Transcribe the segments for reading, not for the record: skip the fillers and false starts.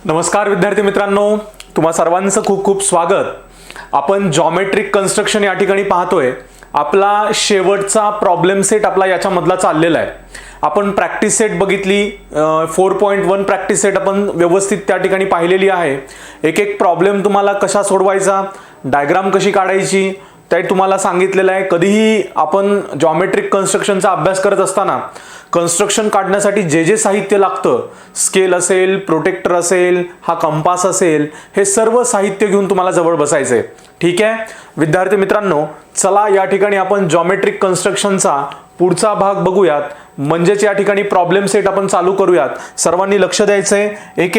नमस्कार विद्यार्थी मित्रांनो, तुम्हा सर्वांचं खूप खूप स्वागत. आपण जॉमेट्रिक कन्स्ट्रक्शन या ठिकाणी पाहतोय. आपला शेवटचा प्रॉब्लेम सेट आपला याच्यामधला चाललेला आहे. आपण प्रॅक्टिस सेट बघितली, 4.1 प्रॅक्टिस सेट आपण व्यवस्थित त्या ठिकाणी पाहिलेली आहे. एक एक प्रॉब्लेम तुम्हाला कशा सोडवायचा, डायग्राम कशी काढायची ते तुम्हाला सांगितलेलं आहे. कधीही आपण जॉमेट्रिक कन्स्ट्रक्शनचा अभ्यास करत असताना कन्स्ट्रक्शन काढण्यासाठी जे जे साहित्य लागतं, स्केल असेल, प्रोटेक्टर असेल, हा कंपास असेल, हे सर्व साहित्य घेऊन तुम्हाला जवळ बसायचंय. ठीक आहे विद्यार्थी मित्रांनो, चला या ठिकाणी आपण जॉमेट्रिक कन्स्ट्रक्शनचा पुढचा भाग बघूयात. म्हणजेच या ठिकाणी प्रॉब्लेम सेट आपण चालू करूयात. सर्वांनी लक्ष द्यायचंय. एक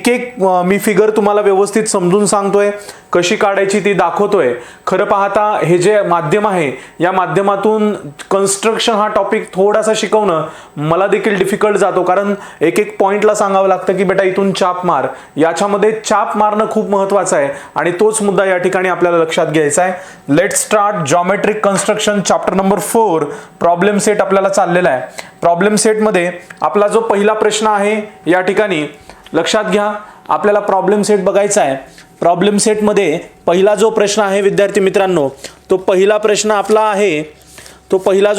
एक मी फिगर तुम्हाला व्यवस्थित समजून सांगतोय, कशी काढायची ती दाखवतोय. खरं पाहता हे जे माध्यम आहे, या माध्यमातून कन्स्ट्रक्शन हा टॉपिक थोडासा शिकवणं मला देखील डिफिकल्ट जातो, कारण एक एक पॉइंटला सांगावं लागतं की बेटा इथून चाप मार. याच्यामध्ये चाप मारणं खूप महत्वाचं आहे आणि तोच मुद्दा या ठिकाणी आपल्याला लक्षात घ्यायचा आहे. Let's start geometric construction chapter number 4. Problem set आपल्याला चाललेला आहे. प्रॉब्लेम सेट मध्ये आपला जो पहिला प्रश्न आहे, या ठिकाणी लक्षात घ्या, आपल्याला प्रॉब्लेम सेट बघायचा आहे. प्रॉब्लेम सेट मध्ये पहिला जो प्रश्न आहे विद्यार्थी मित्रांनो, तो पहिला प्रश्न आपला आहे, तो पहिला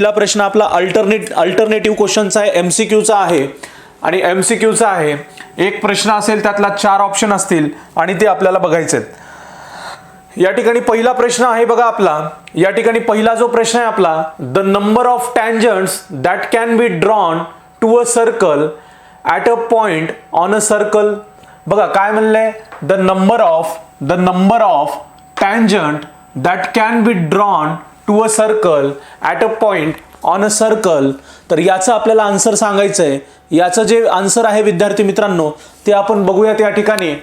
प्रश्न आपला अल्टरनेटिव्ह क्वेश्चनचा आहे, एमसीक्यूचा आहे. आणि एमसीक्यूचा आहे, एक प्रश्न असेल त्यातला 4 ऑप्शन असतील आणि ते आपल्याला बघायचे आहेत. या ठिकाणी पहिला प्रश्न आहे बघा आपला, या ठिकाणी पहिला जो प्रश्न आहे आपला, the number of tangents that can be drawn to a circle at a point on a circle. बघा काय म्हणलंय, the number of tangent that can be drawn to a circle at a point on a circle. तर याचं आपल्याला answer सांगायचंय. याचं जे answer आहे विद्यार्थी मित्रांनो, ते आपण बघूयात. या ठिकाणी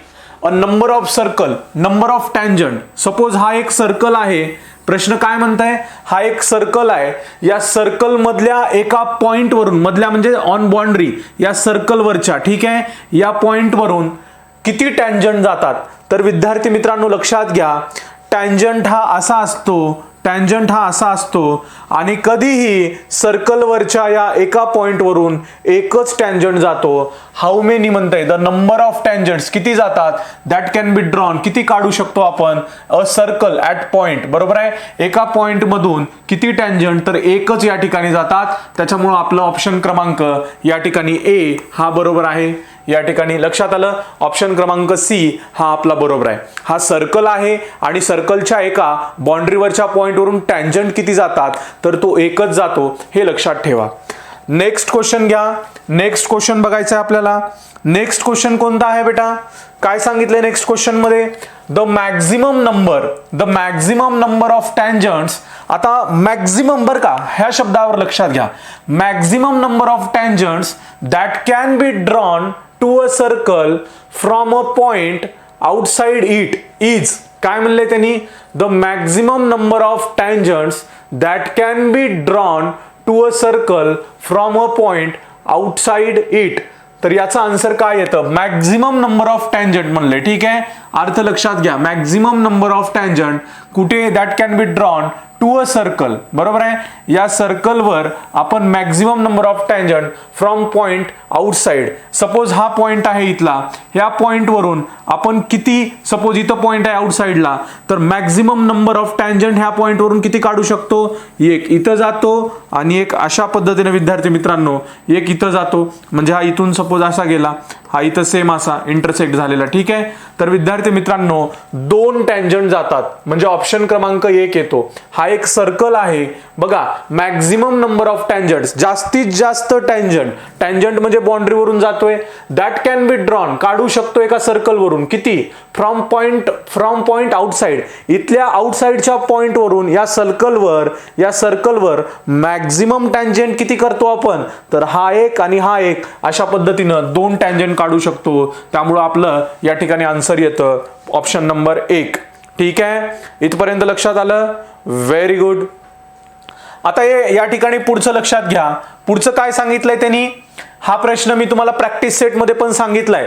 a number of tangent. Suppose हा एक सर्कल आहे. प्रश्न काय म्हणताय, हा एक सर्कल आहे. या सर्कल मधल्या एका पॉइंट वरून, मधल्या म्हणजे ऑन बाउंड्री, या सर्कल वरच्या, ठीक आहे, या पॉइंट वरून किती टँजंट जातात. तर विद्यार्थी मित्रांनो लक्षात घ्या, टँजंट हा असा असतो आणि कधीही सर्कलवरच्या या एका पॉइंट वरून एकच टँजंट जातो. हाऊ मेनी म्हणताय, द नंबर ऑफ टँजंट्स किती जातात, दॅट कॅन बी ड्रॉन, किती काढू शकतो आपण, अ सर्कल ॲट पॉइंट. बरोबर आहे, एका पॉइंट मधून किती टँजंट, तर एकच या ठिकाणी जातात. त्याच्यामुळे आपलं ऑप्शन क्रमांक या ठिकाणी ए हा बरोबर आहे. या ठिकाणी लक्षात आलं, ऑप्शन क्रमांक सी हा आपला बरोबर आहे. हा सर्कल आहे आणि सर्कलच्या एका बाउंड्रीवरच्या पॉइंटवरून टँजंट किती जातात, तर तो एकच जातो, हे लक्षात ठेवा. नेक्स्ट क्वेश्चन घ्या. नेक्स्ट क्वेश्चन बघायचा आहे आपल्याला. नेक्स्ट क्वेश्चन कोणता आहे बेटा, काय सांगितलंय नेक्स्ट क्वेश्चन मध्ये, the maximum number of tangents. आता मॅक्झिमम बर का, ह्या शब्दावर लक्षात घ्या, maximum number of tangents that can be drawn to a circle from a point outside it is. काय म्हणले त्यांनी, the maximum number of tangents that can be drawn to a circle from a point outside it. तर याचा answer काय येतं, maximum number of tangent म्हणले. ठीक आहे, अर्थ लक्षात घ्या, मॅक्झिमम नंबर ऑफ टँजंट कुठे, that can be drawn to a circle. बरोबर आहे, या सर्कलवर आपण maximum number of tangent from point outside. Suppose हा पॉइंट आहे इथला, या पॉइंट वरून आपण किती, सपोज इथं पॉइंट आहे आउटसाइडला, तर मॅक्झिमम नंबर ऑफ टँजंट ह्या पॉइंट वरून किती काढू शकतो, एक इथं जातो आणि एक अशा पद्धतीने विद्यार्थी मित्रांनो, एक इथं जातो. म्हणजे हा इथून सपोज असा गेला, हा इथं सेम असा इंटरसेक्ट झालेला. ठीक आहे, तर विद्यार्थी मित्रांनो 2 टँजंट जातात, म्हणजे ऑप्शन क्रमांक 1 येतो. हा एक सर्कल आहे बघा, मॅक्झिमम नंबर ऑफ टँजंट्स, जास्तीत जास्त टँजंट म्हणजे बाउंड्री वरून जातोय, दॅट कॅन बी ड्रॉन, काढू शकतो एका सर्कल वरून, किती, फ्रॉम पॉइंट आउटसाइड, इथल्या आउटसाइडच्या पॉइंट वरून या सर्कलवर मॅक्झिमम टँजंट किती करतो आपण, तर हा एक आणि हा एक, अशा पद्धतीनं 2 टँजंट काढू शकतो. त्यामुळे आपलं या ठिकाणी आन्सर येतं ऑप्शन नंबर 1. ठीक आहे, इथपर्यंत लक्षात आलं, व्हेरी गुड. आता या ठिकाणी पुढचं लक्षात घ्या. पुढचं काय सांगितलंय त्यांनी, हा प्रश्न मी तुम्हाला प्रॅक्टिस सेट मध्ये पण सांगितलाय.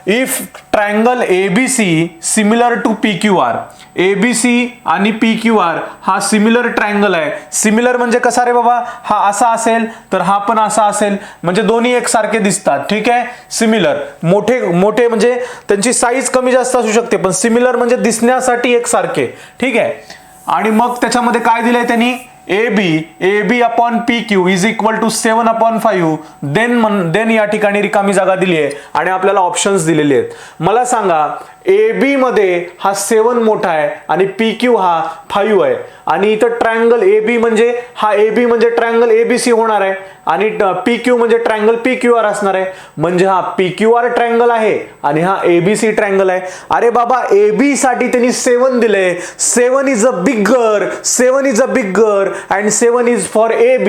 If triangle ABC similar to PQR, ABC आणि PQR हा सिमिलर ट्रायंगल आहे. सिमिलर म्हणजे कसा रे बाबा, हा असा असेल तर हा पण असा असेल, म्हणजे दोन्ही एकसारखे दिसतात. ठीक आहे, सिमिलर मोठे मोठे म्हणजे त्यांची साईज कमी जास्त असू शकते, पण सिमिलर म्हणजे दिसण्यासाठी एकसारखे. ठीक आहे, आणि मग त्याच्यामध्ये काय दिलंय त्यांनी, AB upon PQ is equal to 7/5. Then या ठिकाणी रिकामी जागा दिली आहे आणि आपल्याला ऑप्शन्स दिलेले आहेत. मला सांगा AB मध्ये हा 7 मोठा आहे आणि PQ हा 5 आहे, आणि इथं ट्रायंगल AB म्हणजे हा AB म्हणजे ट्रायंगल ABC होणार आहे आणि PQ म्हणजे ट्रायंगल PQR असणार आहे. म्हणजे हा PQR ट्रायंगल आहे आणि हा ABC ट्रायंगल आहे. अरे बाबा AB साठी त्यांनी 7 दिले. 7 is a bigger and 7 is for AB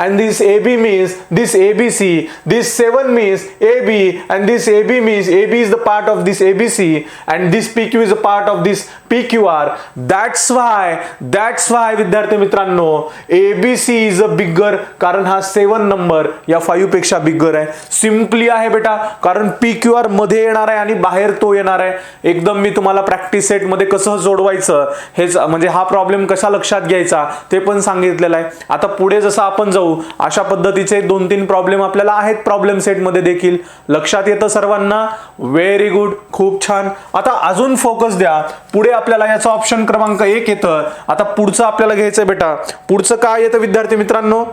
and this AB means this ABC, this 7 means AB and this AB means AB is the part of this ABC and this PQ is a part of this PQR. That's why विद्यार्थी मित्रांनो ABC is a bigger, कारण हा 7 number या 5 पेक्षा बिगर आहे. Simply आहे बेटा, कारण PQR मध्ये येणार आहे आणि बाहेर तो येणार आहे. एकदम मी तुम्हाला प्रॅक्टिस सेट मध्ये कसं सोडवायचं हेच, म्हणजे हा प्रॉब्लेम कसा लक्षात घ्यायचा ते पण सांगितलेलं आहे. आता पुढे जसं आपण जाऊ अशा पद्धतीचे 2-3 प्रॉब्लेम आपल्याला आहेत प्रॉब्लेम सेट मध्ये देखील. लक्षात येतं सर्वांना? व्हेरी गुड, खूप छान. आता अजून फोकस द्या. पुढे आपल्याला याचा ऑप्शन क्रमांक 1 येतं. आता पुढचं आपल्याला घ्यायचंय बेटा. पुढचं काय येतं विद्यार्थी मित्रांनो?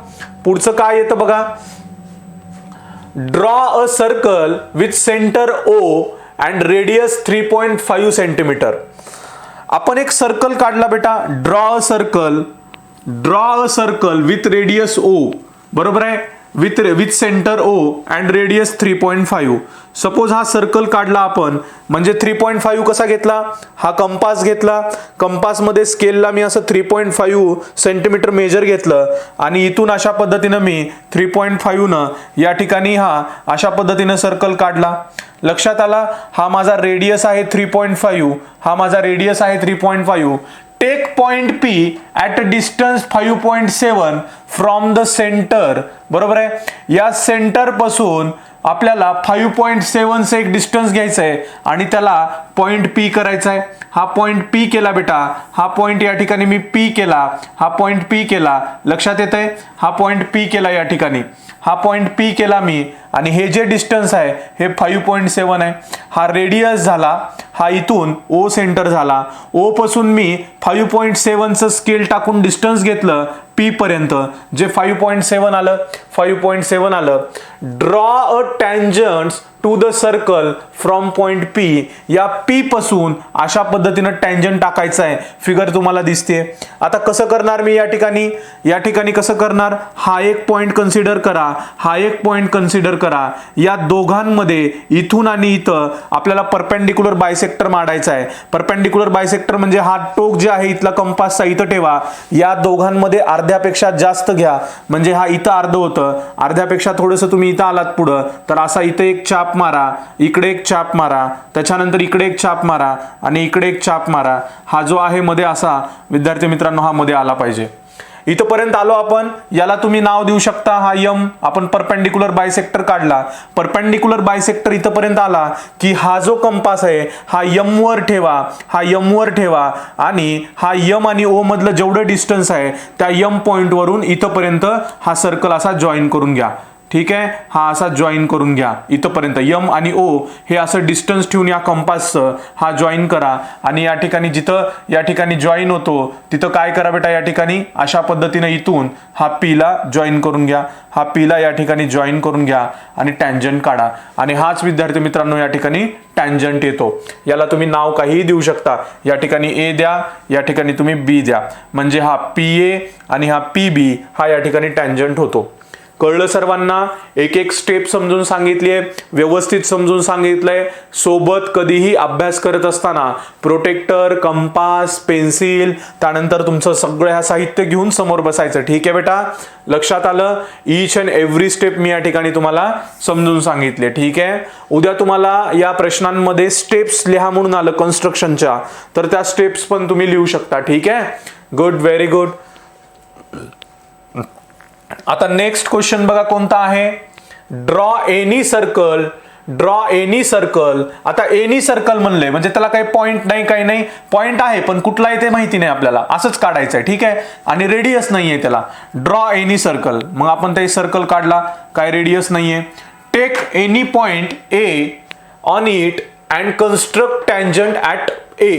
पुढचं काय येतं बघा. Draw a circle with centre O and radius 3.5 centimetre. आपण एक सर्कल काढला बेटा. Draw a circle with radius O, बरोबर आहे, with centre O and radius 3.5. Suppose हा सर्कल काढला आपण, म्हणजे 3.5 कसा घेतला, हा कंपास घेतला. कंपास मध्ये स्केलला मी असं 3.5 सेंटीमीटर मेजर घेतलं आणि इथून अशा पद्धतीनं मी 3.5 न या ठिकाणी हा अशा पद्धतीनं सर्कल काढला. लक्षात आला? हा माझा रेडियस आहे 3.5, हा माझा रेडियस आहे 3.5. Take point P at a distance 5.7 from the centre, बरोबर आहे. या सेंटर पासून आपल्याला 5.7 एक डिस्टन्स घ्यायचं आहे आणि त्याला पॉइंट P करायचा आहे. हा पॉइंट P केला बेटा, हा पॉइंट या ठिकाणी मी P केला, हा पॉइंट P केला. लक्षात येतंय? हा पॉइंट P केला या ठिकाणी, हा पॉइंट P केला मी, आणि हे जे डिस्टन्स आहे हे 5.7 आहे. हा रेडियस झाला, हा इथून O सेंटर झाला. O पासून मी 5.7 चं स्केल टाकून डिस्टन्स घेतलं P पर्यंत, जे 5.7 आलं. Draw a tangents to the circle from point P. या P पासून अशा पद्धतीनं टँजंट टाकायचं आहे. फिगर तुम्हाला दिसते. आता कसं करणार मी या ठिकाणी कसं करणार, हा एक पॉइंट कन्सिडर करा, हा एक पॉइंट कन्सिडर करा. या दोघांमध्ये इथून आणि इथं आपल्याला परपेंडिक्युलर बायसेक्टर मांडायचा आहे. परपेंडिक्युलर बायसेक्टर म्हणजे हा टोक जे आहे इथला कंपासचा इथं ठेवा. या दोघांमध्ये अर्ध्यापेक्षा जास्त घ्या, म्हणजे हा इथं अर्ध होतं, अर्ध्यापेक्षा थोडंसं तुम्ही इथं आलात पुढं, तर असा इथं एक चाप मारा, इकडे एक चाप मारा, त्याच्यानंतर इकडे एक चाप मारा आणि इकडे एक चाप मारा. हा जो आहे मध्ये असा विद्यार्थी मित्रांनो हा मध्ये आला पाहिजे. इथपर्यंत आलो आपण. याला तुम्ही नाव देऊ शकता, हा M. आपण परपेंडिक्युलर बायसेक्टर काढला. परपेंडिक्युलर बायसेक्टर इथपर्यंत आला की हा जो कंपास आहे हा M वर ठेवा, आणि हा M आणि O मधलं जेवढं डिस्टन्स आहे त्या M पॉइंट वरून इथपर्यंत हा सर्कल असा जॉईन करून घ्या. ठीक आहे, हा असा जॉईन करून घ्या इथपर्यंत. M आणि O हे असं डिस्टन्स ठेवून या कंपासचं हा जॉईन करा, आणि या ठिकाणी जिथं या ठिकाणी जॉईन होतो तिथं काय करा बेटा, या ठिकाणी अशा पद्धतीने इथून हा P ला जॉईन करून घ्या, हा P ला या ठिकाणी जॉईन करून घ्या आणि टँजंट काढा. आणि हाच विद्यार्थी मित्रांनो या ठिकाणी टँजंट येतो. याला तुम्ही नाव काहीही देऊ शकता. या ठिकाणी A द्या, या ठिकाणी तुम्ही B द्या, म्हणजे हा PA आणि हा PB हा या ठिकाणी टँजंट होतो. कळलं सर्वांना? एक एक स्टेप समजून सांगितलीये, व्यवस्थित समजून सांगितलंय. सोबत कधीही अभ्यास करत असताना प्रोटेक्टर, कंपास, पेन्सिल, त्यानंतर तुमचं सगळं ह्या साहित्य घेऊन समोर बसायचं. ठीक आहे बेटा? लक्षात आलं? ईच अँड एव्हरी स्टेप मी या ठिकाणी तुम्हाला समजून सांगितले. ठीक आहे? उद्या तुम्हाला या प्रश्नांमध्ये स्टेप्स लिहा म्हणून आलं कन्स्ट्रक्शनच्या, तर त्या स्टेप्स पण तुम्ही लिहू शकता. ठीक आहे? Good, very good. आता नेक्स्ट क्वेश्चन बघा कोणता आहे. Draw any circle draw any circle. आता एनी सर्कल म्हणले म्हणजे त्याला काही पॉइंट नाही, काही नाही, पॉइंट आहे पण कुठला आहे ते माहिती नाही आपल्याला, असंच काढायचं आहे. ठीक आहे, आणि रेडियस नाहीये त्याला. ड्रॉ एनी सर्कल, मग आपण ते सर्कल काढला, काय रेडियस नाहीये. Take any point A on it and construct tangent at A.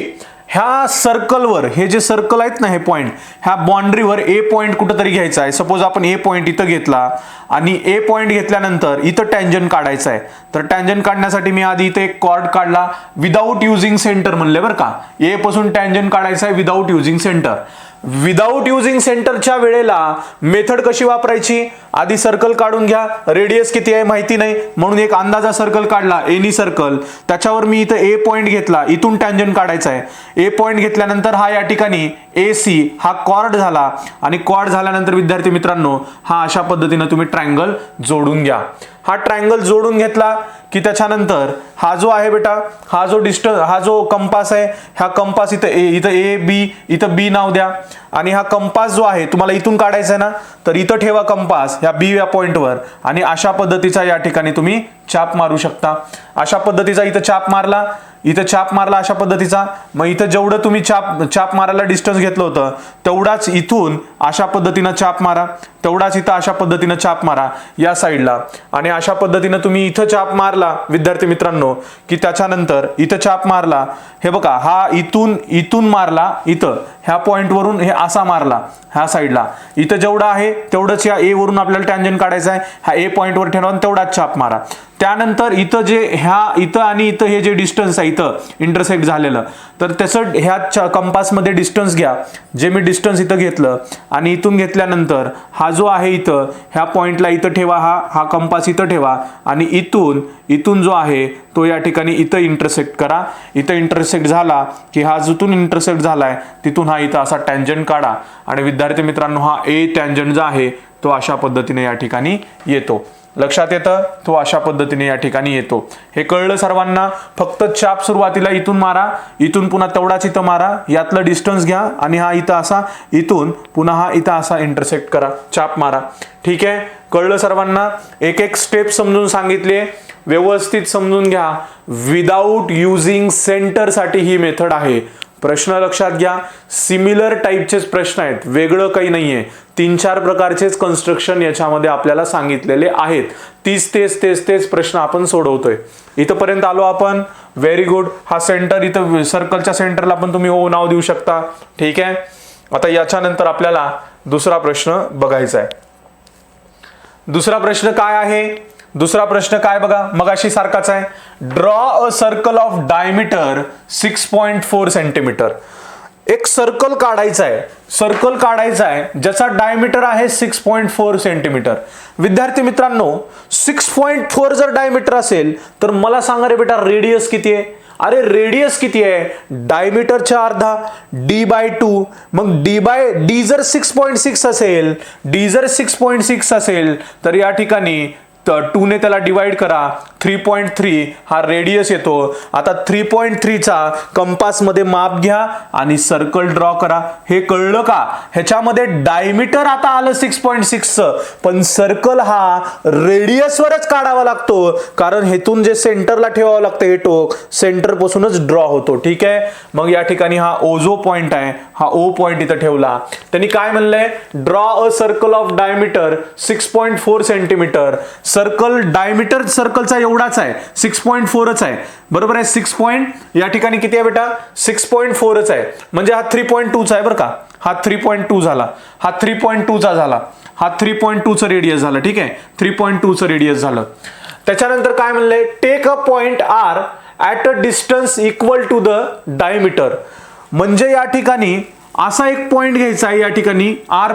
ह्या सर्कलवर, हे जे सर्कल आहेत ना हे पॉइंट, ह्या बाउंड्रीवर ए पॉइंट कुठंतरी घ्यायचा आहे. सपोज आपण ए पॉइंट इथं घेतला आणि ए पॉइंट घेतल्यानंतर इथं टँजंट काढायचा आहे. तर टँजंट काढण्यासाठी मी आधी इथे एक कॉर्ड काढला विदाऊट युझिंग सेंटर म्हणले बरं का. ए पासून टँजंट काढायचा आहे without using centre. Without using सेंटरच्या वेळेला मेथड कशी वापरायची, आधी सर्कल काढून घ्या. रेडियस किती आहे माहिती नाही म्हणून एक अंदाजा सर्कल काढला, एनी सर्कल. त्याच्यावर मी इथं ए पॉइंट घेतला, इथून टँजंट काढायचा आहे. ए पॉइंट घेतल्यानंतर हा या ठिकाणी ए सी हा कॉर्ड झाला आणि कॉर्ड झाल्यानंतर विद्यार्थी मित्रांनो हा अशा पद्धतीने तुम्ही ट्रायंगल जोडून घ्या. हा ट्रायंगल जोडून घेतला की त्याच्यानंतर हा जो आहे बेटा, हा जो डिस्टन्स, हा जो कंपास आहे, हा कंपास इथं ए बी, इथं बी नाव द्या. आणि हा कंपास जो आहे तुम्हाला इथून काढायचा आहे ना, तर इथं ठेवा कंपास ह्या बी या पॉइंटवर आणि अशा पद्धतीचा या ठिकाणी तुम्ही चाप मारू शकता. अशा पद्धतीचा इथं चाप मारला, इथं चाप मारला अशा पद्धतीचा. मग इथं जेवढं तुम्ही चाप मारायला डिस्टन्स घेतलं होतं तेवढाच इथून अशा पद्धतीनं चाप मारा, तेवढाच इथं अशा पद्धतीनं चाप मारा या साईडला. आणि अशा पद्धतीनं तुम्ही इथं चाप मारला विद्यार्थी मित्रांनो की त्याच्यानंतर इथं चाप मारला. हे बघा, हा इथून मारला, इथं ह्या पॉइंट वरून हे असा मारला ह्या साईडला. इथं जेवढं आहे तेवढंच या ए वरून आपल्याला टँजंट काढायचा आहे. ह्या ए पॉइंटवर ठेवा आणि तेवढाच चाप मारा. त्यानंतर इथं जे इथं आणि इथं हे जे डिस्टन्स आहे इथं इंटरसेक्ट झालेलं, तर त्याचं ह्या कंपासमध्ये डिस्टन्स घ्या. जे मी डिस्टन्स इथं घेतलं आणि इथून घेतल्यानंतर हा जो आहे इथं ह्या पॉइंटला इथं ठेवा, हा कंपास इथं ठेवा आणि इथून जो आहे तो या ठिकाणी इथं इंटरसेक्ट करा. इथं इंटरसेक्ट झाला की हा जिथून इंटरसेक्ट झालाय तिथून हा इथं असा टँजंट काढा. आणि विद्यार्थी मित्रांनो हा ए टँजंट जो आहे तो अशा पद्धतीने या ठिकाणी येतो. लक्षात येतं, तो अशा पद्धतीने या ठिकाणी येतो. हे कळलं सर्वांना. फक्त चाप सुरुवातीला इथून मारा, इथून पुन्हा तेवढाच इथं मारा, यातलं डिस्टन्स घ्या आणि हा इथं असा, इथून पुन्हा हा इथं असा इंटरसेक्ट करा, चाप मारा. ठीक आहे, कळलं सर्वांना. एक एक स्टेप समजून सांगितले, व्यवस्थित समजून घ्या. विदाऊट युझिंग सेंटर साठी ही मेथड आहे. प्रश्न लक्षात घ्या, सिमिलर टाईपचेच प्रश्न आहेत, वेगळं काही नाहीये. 3-4 प्रकारचेच कन्स्ट्रक्शन याच्यामध्ये आपल्याला सांगितलेले आहेत. तेच प्रश्न आपण सोडवतोय. इथपर्यंत आलो आपण. Very good. हा सेंटर इथं सर्कलच्या सेंटरला पण तुम्ही ओ नाव देऊ शकता. ठीक आहे, आता याच्यानंतर आपल्याला दुसरा प्रश्न बघायचा आहे. दुसरा प्रश्न काय आहे? दुसरा प्रश्न काय बघा, मगाशी सारखाच आहे. Draw a circle of diameter 6.4 centimetre. एक सर्कल काढायचा आहे, ज्याचा डायमीटर आहे 6.4 सेंटीमीटर. विद्यार्थी मित्रांनो, 6.4 जर डायमीटर असेल तर मला सांगा रे बेटा रेडियस किती आहे? अरे रेडियस किती आहे? डायमीटरच्या अर्धा d/2. मग डी जर 6.6 असेल तर या ठिकाणी 2 ने त्याला डिवाइड करा, 3.3 हा रेडियस येतो. आता 3.3 चा कंपास मध्ये माप घ्या आणि सर्कल ड्रॉ करा. हे कळलं का? ह्याच्यामध्ये डायमीटर आता आलं 6.6 पण सर्कल हा रेडियस वरच काढावा लागतो, कारण हेतून जे सेंटरला ठेवावं लागतं हे टोक सेंटर पासूनच ड्रॉ होतो. ठीक आहे, मग या ठिकाणी हा ओ जो पॉइंट आहे, हा ओ पॉइंट इथं ठेवला. त्यांनी काय म्हणलंय? Draw a circle of diameter 6.4 centimetre. Circle diameter सर्कलचा एवढाच आहे, 6.4च आहे. बरोबर आहे. 6 या ठिकाणी किती आहे बेटा? 6.4च आहे. म्हणजे हा 3.2चा आहे बरं का. हा 3.2 झाला, हा 3.2चा झाला, हा 3.2चं रेडियस झालं. ठीक आहे, 3.2चं रेडियस झालं. त्याच्यानंतर काय म्हणलंय? Take a point R at a distance equal to the diameter. म्हणजे या ठिकाणी असा एक पॉइंट घ्यायचा आहे, या ठिकाणी आर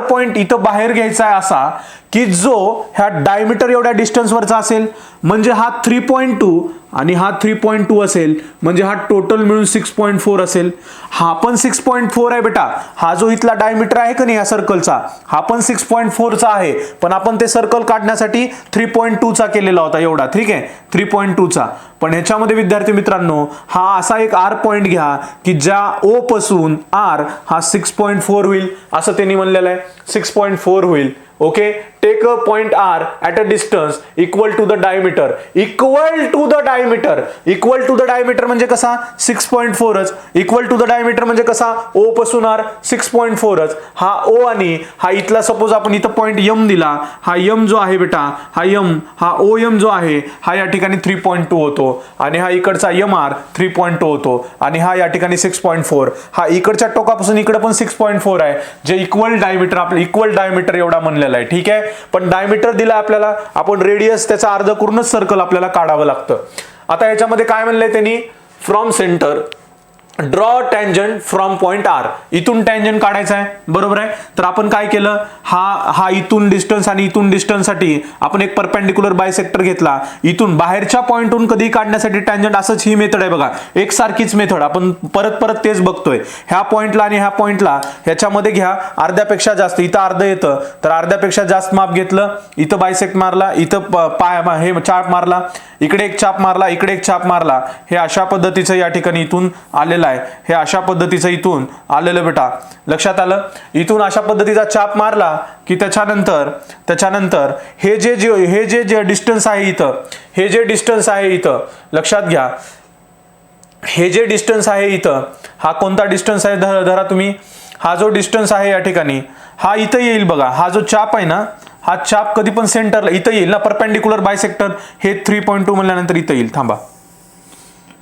पॉइंट इथं बाहेर घ्यायचा आहे असा की जो ह्या डायमीटर एवढ्या डिस्टन्स वरचा असेल. म्हणजे हा 3.2 आणि हा 3.2 असेल, म्हणजे हा टोटल मिळून 6.4 असेल. हा पण 6.4 आहे बेटा. हा जो इथला डायमीटर आहे का नाही या सर्कलचा, हा पण 6.4चा आहे, पण आपण ते सर्कल काढण्यासाठी 3.2चा केलेला होता एवढा. ठीक आहे, 3.2चा. पण ह्याच्यामध्ये विद्यार्थी मित्रांनो हा असा एक आर पॉइंट घ्या की ज्या ओ पासून आर हा 6.4 होईल, असं त्यांनी म्हणलेलं आहे. 6.4 होईल. Okay, take a point R at a distance equal to the diameter. Equal to the diameter, equal to the diameter म्हणजे कसा 6.4च. इक्वल टू द डायमीटर म्हणजे कसा ओ पासून आर 6.4च. हा ओ आणि हा इथला सपोज आपण इथं पॉइंट यम दिला, हा यम जो आहे बेटा, हा यम, हा ओ यम जो आहे हा या ठिकाणी 3.2 होतो आणि हा इकडचा यम आर 3.2 होतो आणि हा या ठिकाणी 6.4. हा इकडच्या टोकापासून इकडे पण 6.4 आहे, जे इक्वल डायमीटर, आपलं इक्वल डायमीटर एवढा म्हणलेला आहे. ठीक आहे, पण डायमीटर दिला आपल्याला, आपण रेडियस त्याचा अर्ध करूनच सर्कल आपल्याला काढावं लागतं. आता याच्यामध्ये काय म्हणलंय त्यांनी, from centre draw tangent from point R. इथून टँजंट काढायचा आहे, बरोबर आहे. तर आपण काय केलं, हा इथून डिस्टन्स आणि इथून डिस्टन्स साठी आपण एक परपेंडिक्युलर बायसेक्टर घेतला. इथून बाहेरच्या पॉइंटहून कधी काढण्यासाठी टँजंट, असंच ही मेथड आहे बघा, एक सारखीच मेथड, आपण परत परत तेच बघतोय. ह्या पॉइंटला आणि ह्या पॉइंटला ह्याच्यामध्ये घ्या अर्ध्यापेक्षा जास्त, इथं अर्ध येतं तर अर्ध्यापेक्षा जास्त माप घेतलं, इथं बायसेक्ट मारला, इथं पाय हे चाप मारला, इकडे एक चाप मारला, इकडे एक चाप मारला. हे अशा पद्धतीचं या ठिकाणी इथून आलेलं आहे, हे अशा पद्धतीचं इथून आलेलं बेटा, लक्षात आलं. इथून अशा पद्धतीचा चाप मारला की त्याच्यानंतर हे जे डिस्टन्स आहे इथं, हे जे डिस्टन्स आहे इथं, लक्षात घ्या, हे जे डिस्टन्स आहे इथं, हा कोणता डिस्टन्स आहे धरा तुम्ही, हा जो डिस्टन्स आहे या ठिकाणी हा इथं येईल बघा. हा जो चाप आहे ना, हा चाप कधी पण सेंटरला इथं येईल ना, परपेंडिक्युलर बायसेक्टर, हे 3.2 म्हणल्यानंतर इथं येईल. थांबा,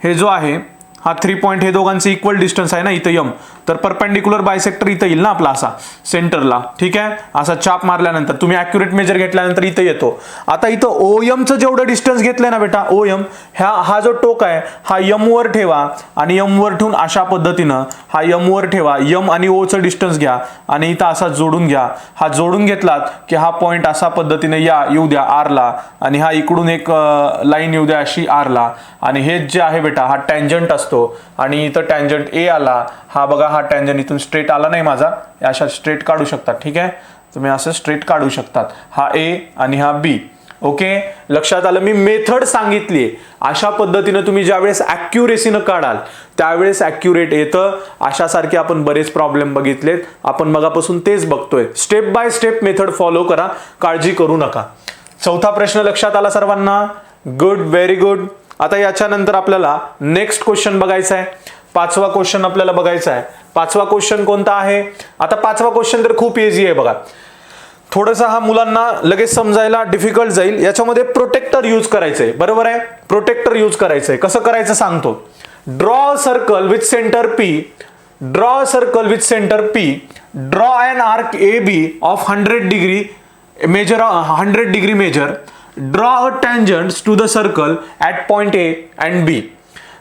हे जो आहे हा 3 पॉइंट, हे दोघांचे इक्वल डिस्टन्स आहे ना इथं यम, तर परपेंडिक्युलर बायसेक्टर इथं येईल ना आपला असा सेंटरला. ठीक आहे, असा चाप मारल्यानंतर तुम्ही ॲक्युरेट मेजर घेतल्यानंतर इथं येतो. आता इथं ओ यमचं जेवढं डिस्टन्स घेतलंय ना बेटा, ओ यम, हा जो टोक आहे हा यम वर ठेवा आणि यम वर ठेवून अशा पद्धतीनं हा यम वर ठेवा, यम आणि ओचं डिस्टन्स घ्या आणि इथं असा जोडून घ्या. हा जोडून घेतलात की हा पॉइंट अशा पद्धतीने येऊ द्या आरला आणि हा इकडून एक लाईन येऊ द्या अशी आरला आणि हे जे आहे बेटा हा टँजंट असतो आणि इथं टँजंट ए आला. हा बघा, हा टँजंट इथून स्ट्रेट आला नाही माझा, अशा स्ट्रेट काढू शकतात. ठीक आहे, तुम्ही असं स्ट्रेट काढू शकतात, हा ए आणि हा बी. ओके, लक्षात आलं. मी मेथड सांगितली, अशा पद्धतीनं तुम्ही ज्यावेळेस ॲक्युरेसीनं काढाल त्यावेळेस ॲक्युरेट येतं. अशासारखे आपण बरेच प्रॉब्लेम बघितलेत, आपण मगापासून तेच बघतोय. Step by step method follow करा, काळजी करू नका. चौथा प्रश्न लक्षात आला सर्वांना? Good, very good. आता याच्यानंतर आपल्याला नेक्स्ट क्वेश्चन बघायचा आहे. पाचवा क्वेश्चन आपल्याला बघायचा आहे. पाचवा क्वेश्चन कोणता आहे? आता पाचवा क्वेश्चन तर खूप इझी आहे बघा, थोडंसं हा मुलांना लगेच समजायला डिफिकल्ट जाईल. याच्यामध्ये प्रोटेक्टर यूज करायचंय, बरोबर आहे. प्रोटेक्टर यूज करायचंय, कसं करायचं सांगतो. Draw circle with centre P, draw circle with centre P, draw an arc A B of 100 degree measure, 100 degree measure, draw a tangents to the circle at point A and B.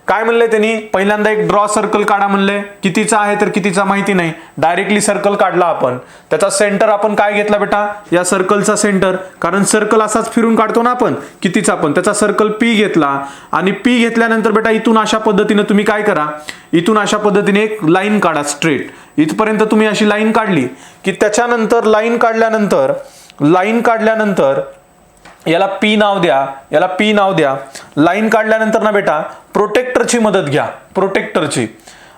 काय म्हणलंय त्यांनी? पहिल्यांदा एक draw circle काढा म्हणलंय. कितीचा आहे तर कितीचा माहिती नाही, डायरेक्टली सर्कल काढला आपण. त्याचा सेंटर आपण काय घेतला बेटा? या सर्कलचा सेंटर, कारण सर्कल असाच फिरून काढतो ना आपण कितीचा पण. त्याचा सर्कल पी घेतला आणि पी घेतल्यानंतर बेटा इथून अशा पद्धतीने तुम्ही काय करा, इथून अशा पद्धतीने एक लाईन काढा स्ट्रेट. इथपर्यंत तुम्ही अशी लाईन काढली की त्याच्यानंतर लाईन काढल्यानंतर याला पी नाव द्या, याला पी नाव द्या. लाईन काढल्यानंतर ना बेटा प्रोटेक्टरची मदत घ्या, प्रोटेक्टरची.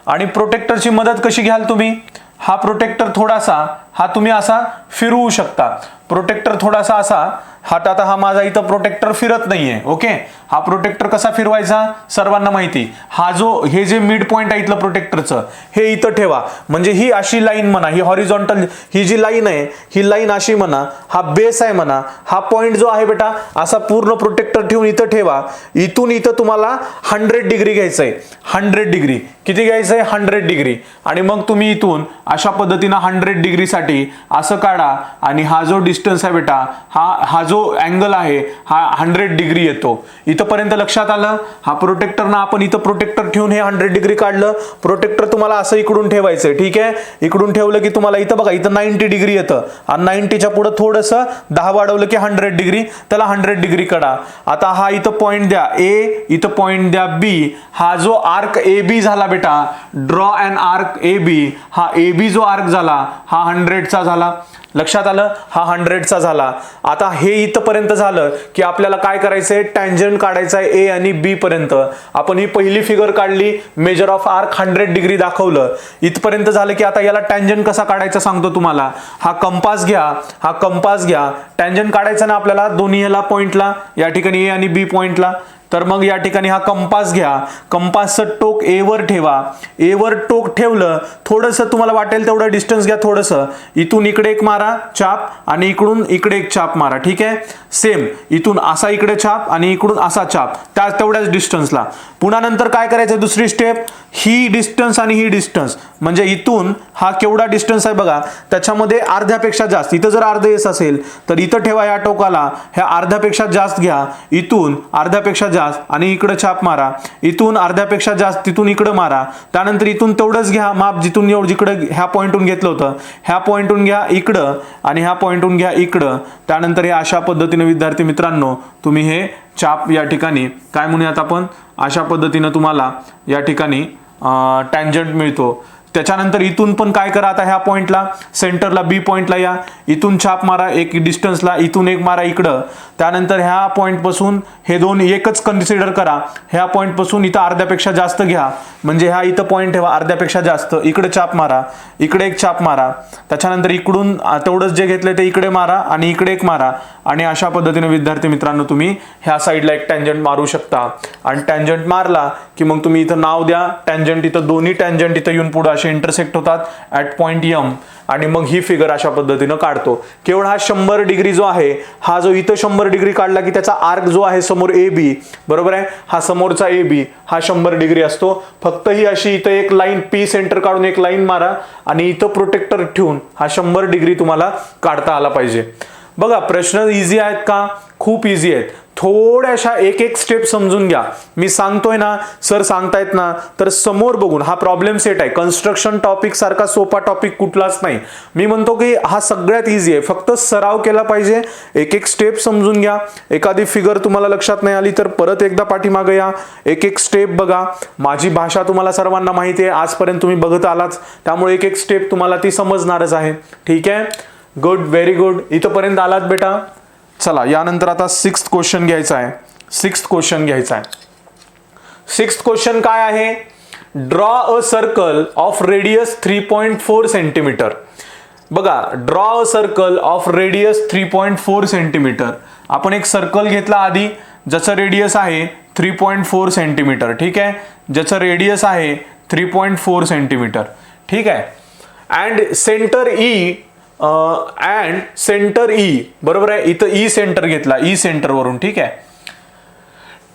आणि प्रोटेक्टरची मदत कशी घ्याल तुम्ही? हा प्रोटेक्टर थोडासा हा तुम्ही असा फिरवू शकता. प्रोटेक्टर थोडासा असा, आता हा माझा इथं प्रोटेक्टर फिरत नाहीये. ओके, हा प्रोटेक्टर कसा फिरवायचा सर्वांना माहिती. हा जो हे जे मिड पॉइंट आहे इथलं प्रोटेक्टरचं, हे इथं ठेवा. म्हणजे ही अशी लाईन म्हणा, ही हॉरिझॉन्टल ही जी लाईन आहे ही लाईन अशी म्हणा, हा बेस आहे म्हणा. हा पॉइंट जो आहे बेटा असा पूर्ण प्रोटेक्टर ठेवून इथं ठेवा. इथून इथं तुम्हाला 100 डिग्री घ्यायचंय. 100 डिग्री किती घ्यायचंय? 100 डिग्री. आणि मग तुम्ही इथून अशा पद्धतीनं 100 डिग्रीसाठी असं काढा आणि हा जो डिस्टन्स आहे बेटा, हा जो अँगल आहे हा 100 डिग्री येतो. इथपर्यंत लक्षात आलं? हा प्रोटेक्टर ना आपण इथं प्रोटेक्टर ठेवून हे 100 डिग्री काढलं. प्रोटेक्टर तुम्हाला असं इकडून ठेवायचं, ठीक आहे. इकडून ठेवलं की तुम्हाला इथं बघा इथं 90 डिग्री येतं आणि 90च्या पुढे थोडंसं 10 वाढवलं की 100 डिग्री, त्याला 100 डिग्री काढा. आता हा इथं पॉइंट द्या ए, इथं पॉइंट द्या बी. हा जो आर्क ए बी झाला बेटा, ड्रॉ अन आर्क ए बी, हा ए बी जो आर्क झाला हा 100चा झाला. लक्षात आलं? हा 100 100चा झाला. आता हे इथपर्यंत झालं की आपल्याला काय करायचंय, टँजंट काढायचा आहे ए आणि बी पर्यंत. आपण ही पहिली फिगर काढली, मेजर ऑफ आर्क 100 डिग्री दाखवलं. इथपर्यंत झालं की आता याला टँजंट कसा काढायचा सांगतो तुम्हाला. हा कंपास घ्या, टँजंट काढायचा ना आपल्याला दोन्ही ह्याला पॉइंटला, या ठिकाणी ए आणि बी पॉइंटला. तर मग या ठिकाणी हा कंपास घ्या, कंपासचं टोक ए वर ठेवा, ए वर टोक ठेवलं, थोडंसं तुम्हाला वाटेल तेवढं डिस्टन्स घ्या, थोडंसं इथून इकडे एक मारा चाप आणि इकडून इकडे एक चाप मारा. ठीक आहे, सेम इथून असा इकडे चाप आणि इकडून असा चाप, त्या तेवढ्याच डिस्टन्सला. पुन्हा नंतर काय करायचं, दुसरी स्टेप, ही डिस्टन्स आणि ही डिस्टन्स, म्हणजे इथून हा केवढा डिस्टन्स आहे बघा, त्याच्यामध्ये अर्ध्यापेक्षा जास्त. इथं जर अर्ध एस असेल तर इथं ठेवा या टोकाला, ह्या अर्ध्यापेक्षा जास्त घ्या, इथून अर्ध्यापेक्षा जास्त आणि इकडे छाप मारा, इथून अर्ध्यापेक्षा जास्त तिथून इकडे मारा. त्यानंतर इथून तेवढंच घ्या माप, जिथून जिकडे ह्या पॉइंटून घेतलं होतं ह्या पॉइंटून घ्या इकडं आणि ह्या पॉइंटून घ्या इकडं. त्यानंतर हे अशा पद्धतीने विद्यार्थी मित्रांनो तुम्ही हे चाप या ठिकाणी काय म्हणूयात आपण, अशा पद्धतीने तुम्हाला या ठिकाणी टँजंट मिळतो. त्याच्यानंतर इथून पण काय करा, आता ह्या पॉइंटला सेंटरला बी पॉइंटला या, इथून छाप मारा एक डिस्टन्सला, इथून एक मारा इकडं. त्यानंतर ह्या पॉइंट पासून हे दोन एकच कन्सिडर करा, ह्या पॉइंट पासून इथं अर्ध्यापेक्षा जास्त घ्या, म्हणजे ह्या इथं पॉइंट ठेवा अर्ध्यापेक्षा जास्त, इकडे चाप मारा, इकडे एक चाप मारा. त्याच्यानंतर इकडून तेवढंच जे घेतलंय ते इकडे मारा आणि इकडे एक मारा. आणि अशा पद्धतीने विद्यार्थी मित्रांनो तुम्ही ह्या साईडला एक टँजंट मारू शकता. आणि टँजंट मारला की मग तुम्ही इथं नाव द्या टँजंट, इथं दोन्ही टँजंट इथं येऊन पुढे असे इंटरसेक्ट होतात ऍट पॉइंट एम, आणि मग ही फिगर अशा पद्धतीनं काढतो. केवळ हा 100 डिग्री जो आहे, हा जो इथं 100 डिग्री काढला की त्याचा आर्क जो आहे समोर ए बी, बरोबर आहे, हा समोरचा ए बी हा 100 डिग्री असतो. फक्त ही अशी इथं एक लाईन पी सेंटर काढून एक लाईन मारा आणि इथं प्रोटेक्टर ठेवून हा 100 डिग्री तुम्हाला काढता आला पाहिजे. बघा प्रश्न इझी आहेत का, खूप इझी आहेत. थोड्याशा एक एक स्टेप समजून घ्या. मी सांगतोय ना, सर सांगतायत ना, तर समोर बघून हा प्रॉब्लेम सेट आहे. कन्स्ट्रक्शन टॉपिक सारखा सोपा टॉपिक कुठलाच नाही. मी म्हणतो की हा सगळ्यात इझी आहे, फक्त सराव केला पाहिजे. एक एक स्टेप समजून घ्या. एखादी फिगर तुम्हाला लक्षात नाही आली तर परत एकदा पाठीमागे या, एक एक स्टेप बघा. माझी भाषा तुम्हाला सर्वांना माहिती आहे, आजपर्यंत तुम्ही बघत आलाच, त्यामुळे एक एक स्टेप तुम्हाला ती समजणारच आहे. ठीक आहे, गुड, व्हेरी गुड. इथपर्यंत आलात बेटा. चला यानंतर आता 6th क्वेश्चन घ्यायचा आहे. 6th क्वेश्चन काय आहे, draw a circle of radius 3.4 centimetre. बघा, draw a circle of radius 3.4 centimetre. आपण एक सर्कल घेतला आधी, ज्याचं रेडियस आहे 3.4 सेंटीमीटर. ठीक आहे, ज्याचं रेडियस आहे 3.4 सेंटीमीटर. ठीक आहे, अँड सेंटर ई, बरोबर आहे, इथं ई सेंटर घेतला, ई सेंटर वरून. ठीक आहे,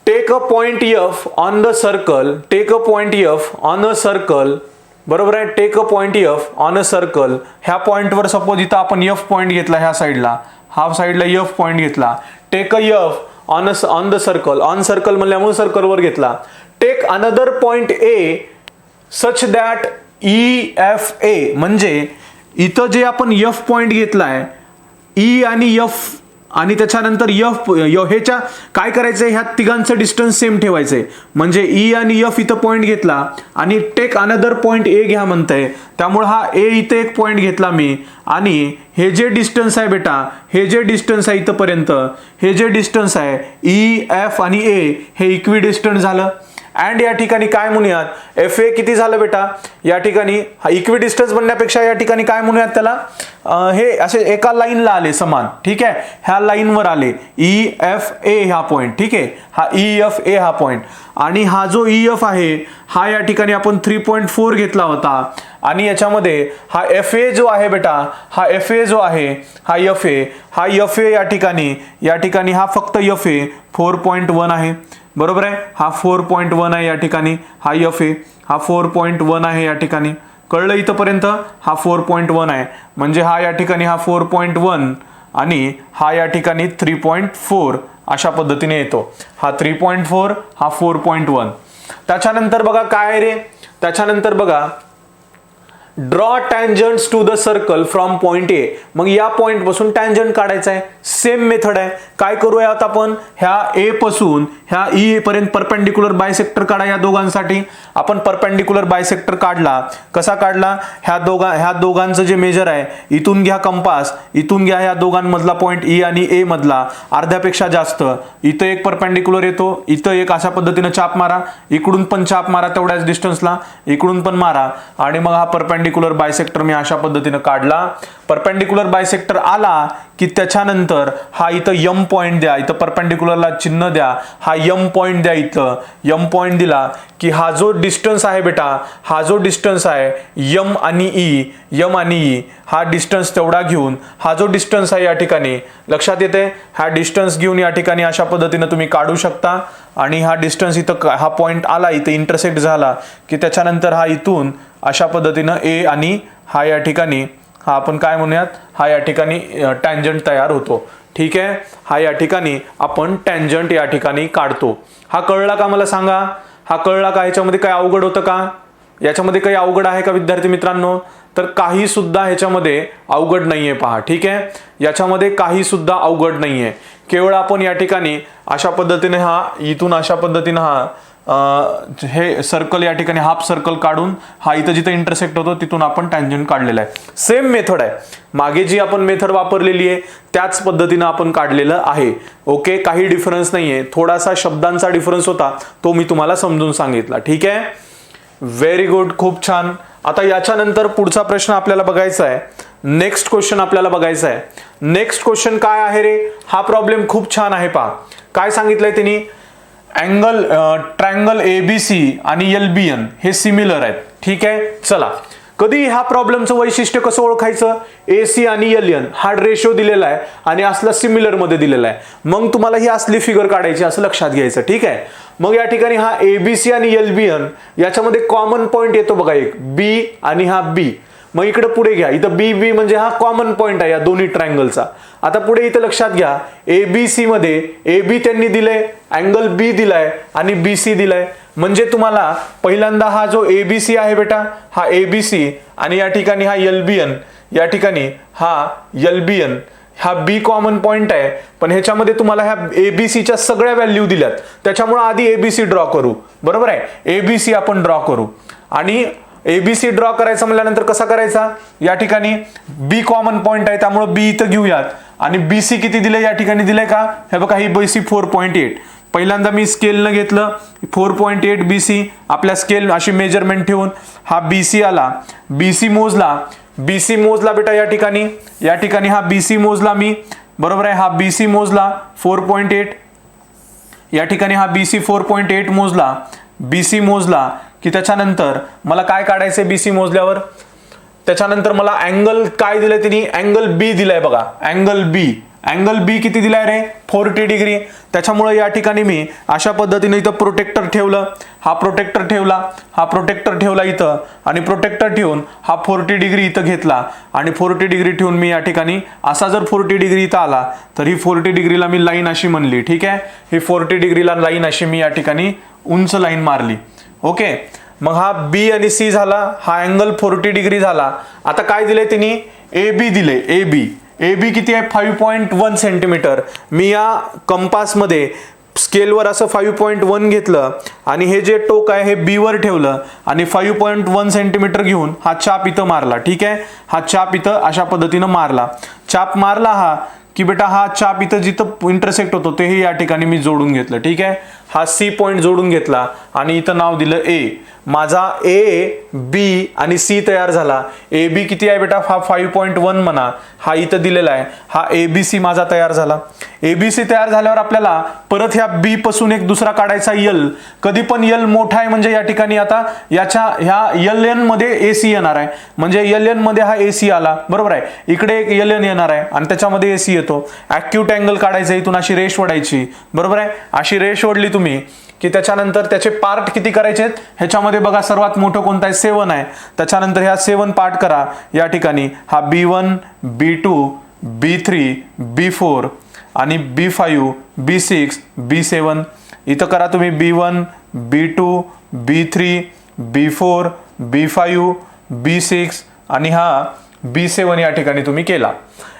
take a point F on the circle, बरोबर आहे, take a point F on a circle. ह्या पॉइंटवर सपोज इथं आपण एफ पॉइंट घेतला, ह्या साईडला, हा साईडला एफ पॉइंट घेतला. Take a F on the circle, on circle म्हणल्यामुळे सर्कलवर घेतला. Take another point A such that E F A, म्हणजे इथं जे आपण एफ पॉइंट घेतलाय, ई आणि एफ, आणि त्याच्यानंतर एफ ह्याच्या काय करायचंय, ह्या तिघांचं डिस्टन्स सेम ठेवायचंय. म्हणजे ई आणि एफ इथं पॉइंट घेतला आणि टेक अनदर पॉइंट ए घ्या म्हणतंय, त्यामुळे हा ए इथे एक पॉइंट घेतला मी, आणि हे जे डिस्टन्स आहे बेटा, हे जे डिस्टन्स आहे इथपर्यंत, हे जे डिस्टन्स आहे ई एफ आणि ए, हे इक्वी डिस्टन्स झालं. अँड या ठिकाणी काय म्हणूयात, एफ ए किती झालं बेटा, या ठिकाणी हा इक्वी डिस्टन्स बनण्यापेक्षा या ठिकाणी काय म्हणूयात त्याला, हे असे एका लाईनला आले समान. ठीक आहे, ह्या लाईनवर आले ई एफ ए हा पॉइंट. ठीक आहे, हा ई एफ ए हा पॉइंट, आणि हा जो ई एफ आहे हा या ठिकाणी आपण 3.4 घेतला होता, आणि याच्यामध्ये हा एफ ए जो आहे बेटा, हा एफ ए जो आहे, हा एफ ए या ठिकाणी हा फक्त एफ ए 4.1 आहे, बरोबर आहे, हा 4.1 आहे या ठिकाणी, हा एफ ए हा 4.1 आहे या ठिकाणी. कळलं इथपर्यंत, हा 4.1 आहे, म्हणजे हा या ठिकाणी हा 4.1 आणि हा या ठिकाणी 3.4 अशा पद्धतीने येतो. हा 3.4, हा 4.1. त्याच्यानंतर बघा काय रे, त्याच्यानंतर बघा draw tangents to the circle from point A. मग या पॉइंट पासून टँजंट काढायचा आहे. सेम मेथड आहे. काय करूयात आपण, ह्या ए पासून ह्या ई पर्यंत परपेंडिक्युलर बायसेक्टर काढा. या दोघांसाठी आपण परपेंडिक्युलर बायसेक्टर काढला. कसा काढला, ह्या दोघांचं जे मेजर आहे, इथून घ्या कंपास, इथून घ्या ह्या दोघांमधला पॉइंट ई आणि ए मधला अर्ध्यापेक्षा जास्त. इथं एक परपेंडिक्युलर येतो, इथं एक अशा पद्धतीने चाप मारा, इकडून पण चाप मारा तेवढ्याच डिस्टन्सला, इकडून पण मारा आणि मग हा परपेंडिक्युलर बायसेक्टर मी अशा पद्धतीने काढला. परपेंडिक्युलर बायसेक्टर आला की त्याच्यानंतर हा इथं यम पॉइंट द्या, इथं परपेंडिक्युलरला चिन्ह द्या, हा यम पॉइंट द्या. इथं यम पॉइंट दिला की हा जो डिस्टन्स आहे बेटा, हा जो डिस्टन्स आहे यम आणि ई, हा डिस्टन्स तेवढा घेऊन हा जो डिस्टन्स आहे या ठिकाणी लक्षात येते, हा डिस्टन्स घेऊन या ठिकाणी अशा पद्धतीने तुम्ही काढू शकता. आणि हा डिस्टन्स इथं हा पॉइंट आला, इथं इंटरसेक्ट झाला की त्याच्यानंतर हा इथून अशा पद्धतीनं ए आणि हा या ठिकाणी हा आपण काय म्हणूयात, हा या ठिकाणी टँजंट तयार होतो. ठीक आहे, हा या ठिकाणी आपण टँजंट या ठिकाणी काढतो. हा कळला का मला सांगा, हा कळला का? ह्याच्यामध्ये काही अवघड होतं का? याच्यामध्ये काही अवघड आहे का विद्यार्थी मित्रांनो? तर काही सुद्धा ह्याच्यामध्ये अवघड नाहीये पहा. ठीक आहे, याच्यामध्ये काही सुद्धा अवघड नाहीये. केवळ आपण या ठिकाणी अशा पद्धतीने हा इथून अशा पद्धतीने हा हे सर्कल या ठिकाणी हाफ सर्कल काढून हा इथं जिथं इंटरसेक्ट होतो तिथून आपण टँजंट काढलेला आहे. सेम मेथड आहे, मागे जी आपण मेथड वापरलेली आहे त्याच पद्धतीनं आपण काढलेलं आहे. ओके, काही डिफरन्स नाहीये. थोडासा शब्दांचा डिफरन्स होता, तो मी तुम्हाला समजून सांगितला. ठीक आहे, व्हेरी गुड, खूप छान. आता याच्यानंतर पुढचा प्रश्न आपल्याला बघायचा आहे. नेक्स्ट क्वेश्चन आपल्याला बघायचा आहे. नेक्स्ट क्वेश्चन काय आहे रे? हा प्रॉब्लेम खूप छान आहे पहा. काय सांगितलंय त्यांनी, अँगल ट्रायंगल एबीसी आणि एलबीएन हे सिमिलर आहेत. ठीक आहे, चला कधी ह्या प्रॉब्लेमचं वैशिष्ट्य कसं ओळखायचं, एसी आणि एलएन हा रेशो दिलेला आहे आणि असला सिमिलर मध्ये दिलेला आहे. मग तुम्हाला ही असली फिगर काढायची असं लक्षात घ्यायचं. ठीक आहे, मग या ठिकाणी हा एबीसी आणि एलबीएन याच्यामध्ये कॉमन पॉइंट येतो बघा, एक बी आणि हा बी. मग इकडे पुढे घ्या, इथं बी बी म्हणजे हा कॉमन पॉइंट आहे या दोन्ही ट्रायंगलचा. आता पुढे इथं लक्षात घ्या, एबीसी मध्ये एबी त्यांनी दिलंय, अँगल बी दिलाय आणि बीसी दिलाय. म्हणजे तुम्हाला पहिल्यांदा हा जो एबीसी आहे बेटा, हा एबीसी आणि या ठिकाणी हा एलबीएन, या ठिकाणी हा एलबीएन, हा बी कॉमन पॉइंट आहे. पण ह्याच्यामध्ये तुम्हाला ह्या एबीसीच्या सगळ्या व्हॅल्यू दिल्यात, त्याच्यामुळे आधी एबीसी ड्रॉ करू. बरोबर आहे, एबीसी आपण ड्रॉ करू. आणि एबीसी ड्रॉ करायचा म्हणल्यानंतर कसा करायचा, या ठिकाणी बी कॉमन पॉइंट आहे त्यामुळे बी इथं घेऊयात. आणि बीसी किती दिले या ठिकाणी दिले का, हे बघा ही बीसी 4.8. पहिल्यांदा मी स्केलनं घेतलं 4.8 बीसी, आपल्या स्केल अशी मेजरमेंट ठेवून हा बीसी आला, बीसी मोजला बेटा या ठिकाणी हा बीसी मोजला मी. बरोबर आहे, हा बीसी मोजला 4.8, या ठिकाणी हा बीसी 4.8 मोजला. बीसी मोजला की त्याच्यानंतर मला काय काढायचंय बीसी मोजल्यावर, त्याच्यानंतर मला अँगल काय दिलंय त्यांनी, अँगल बी दिलाय बघा, अँगल बी किती दिलाय रे, 40 डिग्री. त्याच्यामुळे या ठिकाणी मी अशा पद्धतीने इथं प्रोटेक्टर ठेवलं, हा प्रोटेक्टर ठेवला इथं, आणि प्रोटेक्टर ठेवून हा 40 डिग्री इथं घेतला आणि 40 डिग्री ठेवून मी या ठिकाणी असा जर 40 डिग्री इथं आला तर ही 40 डिग्रीला मी लाईन अशी म्हणली. ठीक आहे, ही 40 डिग्रीला लाईन अशी मी या ठिकाणी उंच लाईन मारली. ओके, मग हा बी आणि सी झाला, हा अँगल 40 डिग्री झाला. आता काय दिले त्यांनी, एबी दिले, एबी किती आहे 5.1 सेंटीमीटर. मी या कंपासमध्ये स्केलवर असं 5.1 घेतलं आणि हे जे टोक आहे हे बी वर ठेवलं आणि 5.1 सेंटीमीटर घेऊन हा चाप इथं मारला. ठीक आहे, हा चाप इथं अशा पद्धतीनं मारला. चाप मारला हा की बेटा हा चाप इथं जिथं इंटरसेक्ट होतो तेही या ठिकाणी मी जोडून घेतलं. ठीक आहे, हा सी पॉइंट जोडून घेतला आणि इथं नाव दिलं ए. माझा ए बी आणि सी तयार झाला. ए बी किती आहे बेटा, हा 5.1 म्हणा, हा इथं दिलेला आहे. हा एबीसी माझा तयार झाला. एबीसी तयार झाल्यावर आपल्याला परत ह्या बी पासून एक दुसरा काढायचा यल. कधी पण यल मोठा आहे म्हणजे या ठिकाणी आता ह्या एल एन मध्ये एसी येणार आहे, म्हणजे एल एन मध्ये हा एसी आला. बरोबर आहे, इकडे एक एल एन येणार आहे आणि त्याच्यामध्ये एसी येतो. ॲक्यूट अँगल काढायचा, इथून अशी रेष ओढायची. बरोबर आहे, अशी रेष ओढली तुम्ही की त्याच्यानंतर त्याचे पार्ट किती करायचे आहेत, ह्याच्यामध्ये बघा सर्वात मोठं कोणतं आहे, 7 आहे. त्याच्यानंतर ह्या 7 पार्ट करा. या ठिकाणी हा B1 B2 B3 B4 आणि B5 B6 B7 इथं करा तुम्ही B1 B2 B3 B4 B5 B6 आणि हा B7 या ठिकाणी तुम्ही केला.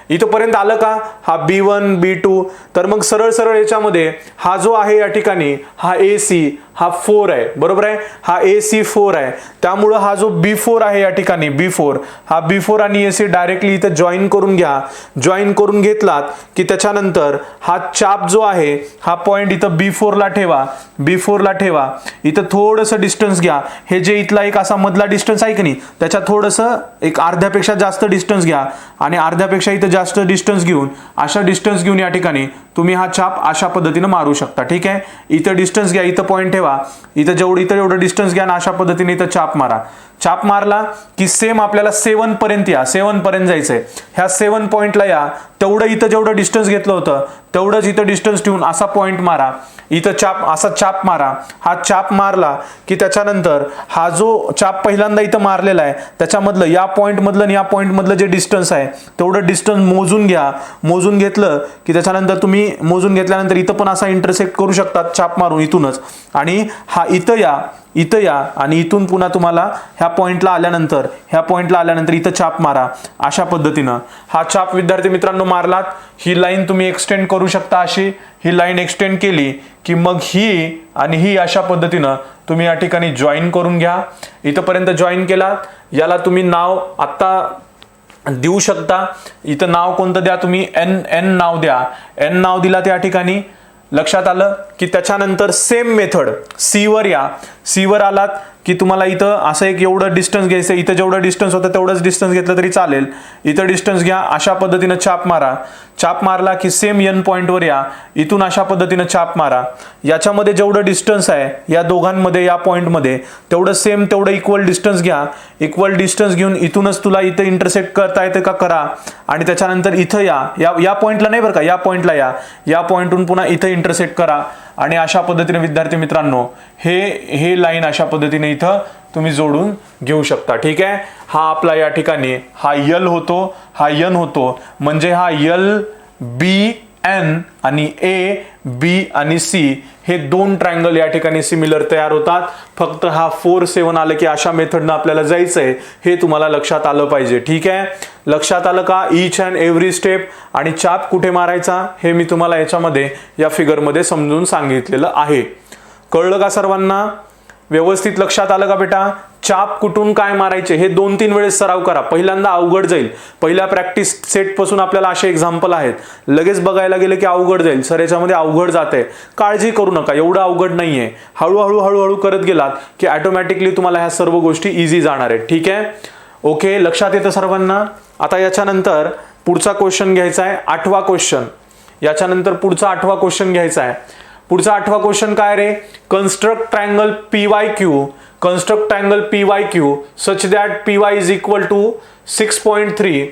इथपर्यंत आलं का? हा B1 B2. तर मग सरळ सरळ याच्यामध्ये हा जो आहे या ठिकाणी हा AC हा 4 आहे, बरोबर आहे. हा AC 4 आहे, त्यामुळं हा जो B4 आहे या ठिकाणी B4, हा B4 आणि AC डायरेक्टली इथं जॉईन करून घ्या. जॉईन करून घेतलात की त्याच्यानंतर हा चाप जो आहे हा पॉइंट इथं B4 ला ठेवा. B4 ला ठेवा. इथं थोडंसं डिस्टन्स घ्या. हे जे इथला एक असा मधला डिस्टन्स आहे की नाही, त्याच्या थोडंसं एक अर्ध्यापेक्षा जास्त डिस्टन्स घ्या आणि अर्ध्यापेक्षा इथं जास्त डिस्टन्स घेऊन अशा डिस्टन्स घेऊन या ठिकाणी तुम्ही हा चाप अशा पद्धतीने मारू शकता. ठीक आहे. इथं डिस्टन्स घ्या, इथं पॉइंट ठेवा, इथं एवढं डिस्टन्स घ्या आणि अशा पद्धतीने इथं चाप मारा. चाप मारला की सेम आपल्याला 7 पर्यंत या, 7 पर्यंत जायचंय. ह्या 7 पॉइंटला या, तेवढं इथं जेवढं डिस्टन्स घेतलं होतं तेवढंच इथं डिस्टन्स ठेवून असा पॉइंट मारा. इथं चाप असा चाप मारा. हा चाप मारला की त्याच्यानंतर हा जो चाप पहिल्यांदा इथं मारलेला आहे त्याच्यामधलं या पॉइंट मधलं आणि या पॉइंट मधलं जे डिस्टन्स आहे तेवढं डिस्टन्स मोजून घ्या. मोजून घेतलं की त्याच्यानंतर तुम्ही मोजून घेतल्यानंतर इथं पण असा इंटरसेक्ट करू शकतात चाप मारून इथूनच. आणि हा इथं या आणि इथून पुन्हा तुम्हाला ह्या पॉइंटला आल्यानंतर इथं चाप मारा. अशा पद्धतीनं हा चाप विद्यार्थी मित्रांनो मारलात. ही लाईन तुम्ही एक्सटेंड करू शकता. अशी ही लाईन एक्सटेंड केली की मग ही आणि ही अशा पद्धतीनं तुम्ही या ठिकाणी जॉईन करून घ्या. इथंपर्यंत जॉईन केलात. याला तुम्ही नाव आत्ता देऊ शकता. इथं नाव कोणतं द्या तुम्ही? N नाव द्या. N नाव दिलात या ठिकाणी. लक्षात आलं की त्याच्यानंतर सेम मेथड C वर या. C वर आलात की तुम्हाला इथं असं एक एवढं डिस्टन्स घ्यायचं. इथं जेवढं डिस्टन्स होतं तेवढंच डिस्टन्स घेतलं तरी चालेल. इथं डिस्टन्स घ्या. अशा पद्धतीनं चाप मारा. चाप मारला की सेम N पॉइंटवर या. इथून अशा पद्धतीनं चाप मारा. याच्यामध्ये जेवढं डिस्टन्स आहे या दोघांमध्ये या पॉइंटमध्ये तेवढं इक्वल डिस्टन्स घ्या. इक्वल डिस्टन्स घेऊन इथूनच तुला इथं इंटरसेक्ट करता येतं का करा. आणि त्याच्यानंतर इथं या पॉइंटला नाही बरं का, या पॉइंटला या पॉइंटहून पुन्हा इथं इंटरसेक्ट करा. आणि अशा पद्धतीने विद्यार्थी मित्रांनो हे लाईन अशा पद्धतीने इथं तुम्ही जोडून घेऊ शकता. ठीक आहे. हा आपला या ठिकाणी हा L होतो, हा N होतो. म्हणजे हा L B N आणि A B आणि C हे दोन ट्रायंगल या ठिकाणी सिमिलर तयार होतात. फक्त हा 4 7 आलं की अशा मेथडनं आपल्याला जायचंय, हे तुम्हाला लक्षात आलं पाहिजे. ठीक आहे. लक्षात आलं का? Each and every step. आणि चाप कुठे मारायचा हे मी तुम्हाला याच्यामध्ये या फिगरमध्ये समजून सांगितलेलं आहे. कळलं का सर्वांना? व्यवस्थित लक्षात आलं का बेटा? चाप कुठून काय मारायचे हे 2-3 वेळेस सराव करा. पहिल्यांदा अवघड जाईल. पहिल्या प्रॅक्टिस सेट पासून आपल्याला असे एक्झाम्पल आहेत. लगेच बघायला गेले की अवघड जाईल. सर याच्यामध्ये अवघड जाते, काळजी करू नका, एवढं अवघड नाहीये. हळूहळू करत गेलात की ऑटोमॅटिकली तुम्हाला ह्या सर्व गोष्टी इझी जाणार आहेत. ठीक आहे. ओके. लक्षात येतं सर्वांना? आता याच्यानंतर पुढचा क्वेश्चन घ्यायचा आहे, 8वा क्वेश्चन. याच्यानंतर पुढचा 8वा क्वेश्चन घ्यायचा आहे. पुढचा 8वा क्वेश्चन काय रे? Construct triangle PYQ such that PY is equal to 6.3.